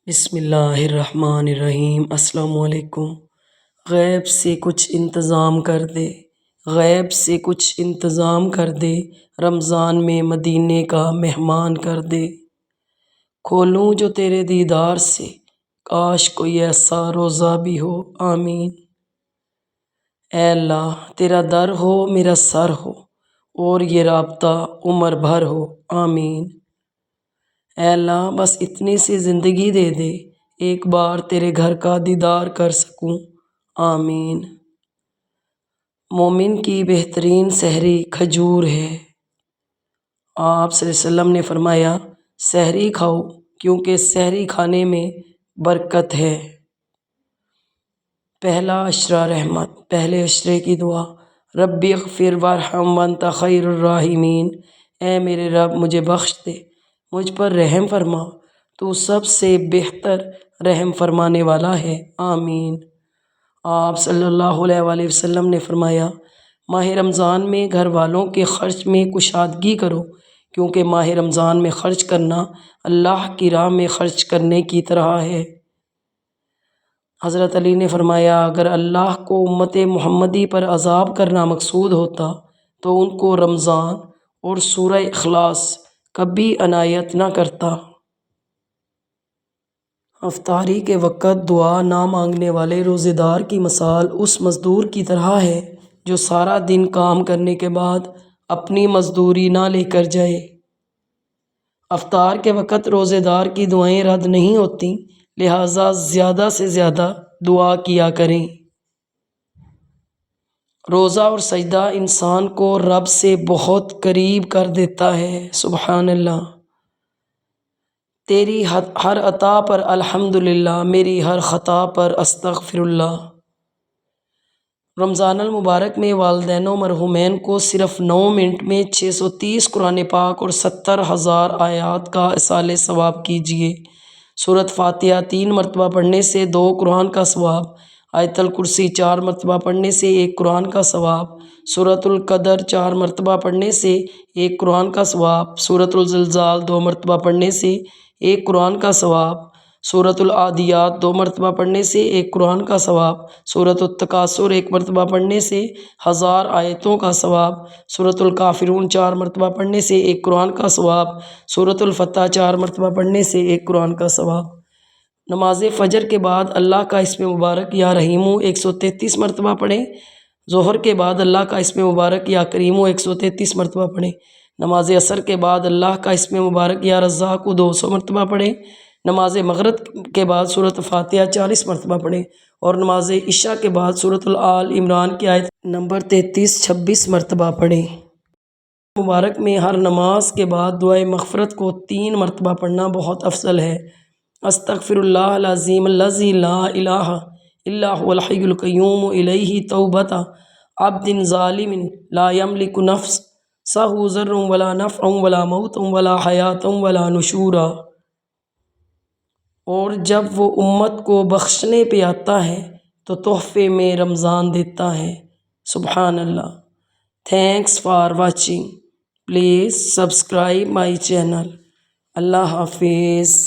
بسم اللہ الرحمن الرحیم۔ السلام علیکم۔ غیب سے کچھ انتظام کر دے، غیب سے کچھ انتظام کر دے، رمضان میں مدینے کا مہمان کر دے۔ کھولوں جو تیرے دیدار سے، کاش کوئی ایسا روزہ بھی ہو، آمین۔ اے اللہ تیرا در ہو میرا سر ہو، اور یہ رابطہ عمر بھر ہو، آمین۔ اے اللہ بس اتنی سی زندگی دے دے، ایک بار تیرے گھر کا دیدار کر سکوں، آمین۔ مومن کی بہترین سحری کھجور ہے۔ آپ صلی اللہ علیہ وسلم نے فرمایا سحری کھاؤ کیونکہ سحری کھانے میں برکت ہے۔ پہلا عشرہ رحمت، پہلے عشرے کی دعا، ربی اغفر وارحم وانت خیر الراحمین۔ اے میرے رب مجھے بخش دے، مجھ پر رحم فرما، تو سب سے بہتر رحم فرمانے والا ہے، آمین۔ آپ صلی اللہ علیہ وآلہ وسلم نے فرمایا ماہ رمضان میں گھر والوں کے خرچ میں کشادگی کرو، کیونکہ ماہ رمضان میں خرچ کرنا اللہ کی راہ میں خرچ کرنے کی طرح ہے۔ حضرت علی نے فرمایا اگر اللہ کو امت محمدی پر عذاب کرنا مقصود ہوتا تو ان کو رمضان اور سورہ اخلاص کبھی عنایت نہ کرتا۔ افطاری کے وقت دعا نہ مانگنے والے روزے دار کی مثال اس مزدور کی طرح ہے جو سارا دن کام کرنے کے بعد اپنی مزدوری نہ لے کر جائے۔ افطار کے وقت روزے دار کی دعائیں رد نہیں ہوتیں، لہٰذا زیادہ سے زیادہ دعا کیا کریں۔ روزہ اور سجدہ انسان کو رب سے بہت قریب کر دیتا ہے، سبحان اللہ۔ تیری ہر عطا پر الحمدللہ، میری ہر خطا پر استغفر اللہ۔ رمضان المبارک میں والدین و مرحومین کو صرف 9 منٹ میں 630 قرآن پاک اور 70,000 آیات کا ایصال ثواب کیجیے۔ سورۃ فاتحہ 3 مرتبہ پڑھنے سے 2 قرآن کا ثواب، آیت الکرسی 4 مرتبہ پڑھنے سے 1 قرآن کا ثواب، سورۃ القدر 4 مرتبہ پڑھنے سے 1 قرآن کا ثواب، سورۃ الزلزال 2 مرتبہ پڑھنے سے 1 قرآن کا ثواب، سورۃ العادیات 2 مرتبہ پڑھنے سے 1 قرآن کا ثواب، سورۃ التکاثر 1 مرتبہ پڑھنے سے 1000 آیتوں کا ثواب، سورۃ الکافرون 4 مرتبہ پڑھنے سے 1 قرآن کا ثواب، سورۃ الفتح 4 مرتبہ پڑھنے سے 1 قرآن کا ثواب۔ نماز فجر کے بعد اللہ کا اسم مبارک یا رحیمو 133 مرتبہ پڑھیں۔ ظہر کے بعد اللہ کا اسم مبارک یا کریمو 133 مرتبہ پڑھیں۔ نماز عصر کے بعد اللہ کا اسم مبارک یا رزاق 200 مرتبہ پڑھیں۔ نماز مغرب کے بعد سورۃ فاتحہ 40 مرتبہ پڑھیں، اور نماز عشاء کے بعد سورۃ آل عمران کی آیت نمبر 33-26 مرتبہ پڑھیں۔ مبارک میں ہر نماز کے بعد دعائے مغفرت کو 3 مرتبہ پڑھنا بہت افضل ہے۔ استغفر اللہ العظیم الذی لا الہ الا هو الحی القیوم الیہ توبۃ عبد ظالم لا یملک نفسہ ضر ولا نفع ولا موت ولا حیاۃ ولا نشورا۔ اور جب وہ امت کو بخشنے پہ آتا ہے تو تحفے میں رمضان دیتا ہے، سبحان Allah. Thanks for watching, please subscribe my channel. Allah حافظ۔